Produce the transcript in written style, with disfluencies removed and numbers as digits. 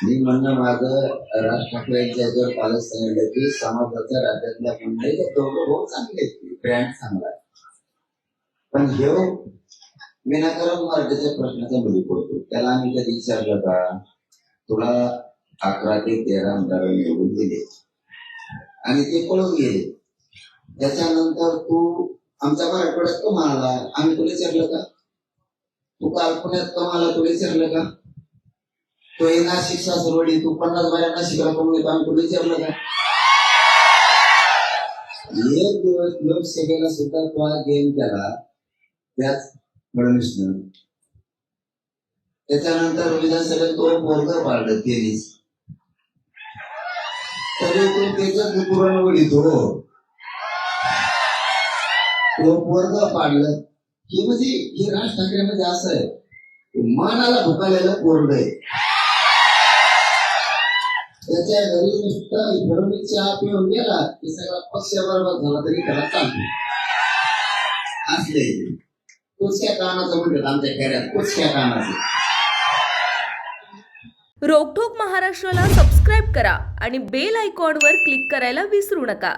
मी म्हणणं माझं राज ठाकरेंच्या जर पालक सांगितलं की समाजाच्या राज्यातल्या मंडळी दोघं भाऊ चांगले ब्रँड चांगला आहे, पण हे विनाकारण मराठीच्या प्रश्नाचा बळी पडतो. त्याला आम्ही कधी विचारलं का तुला 11 ते 13 आमदार निवडून दिले आणि ते पळून गेले, त्याच्यानंतर तू आमच्या मराठवाड्यात तो म्हणाला आम्ही तुला विचारलं का? तू काल्पन्यात कमाला तुला विचारलं का? तो नाशिक सासरवाडी तू 50 बाऱ्या नाशिकला कमून येतो आम्ही तुला विचारलं का? एक दिवस लोकसभेला सुद्धा तो गेम केला त्याच फडणवीसनं. त्याच्यानंतर विधानसभेत तो पोरग पाडलं 23, तरी तो त्याच्यात पुरणवडी तो पोरग पाडलं की म्हणजे हे राज ठाकरेमध्ये असं आहे, मानाला भुकालेलं पोरग आहे. त्याच्या घरी नुसतं फडणवीसची आप येऊन गेला की सगळा पक्ष बरोबर झाला तरी त्याला चालतो असले. कुचक्या कानाचं म्हणतात आमच्या खेड्यात, कुचक्या कानाचं. रोकठोक महाराष्ट्राला सबस्क्राईब करा आणि बेल आयकॉनवर क्लिक करायला विसरू नका.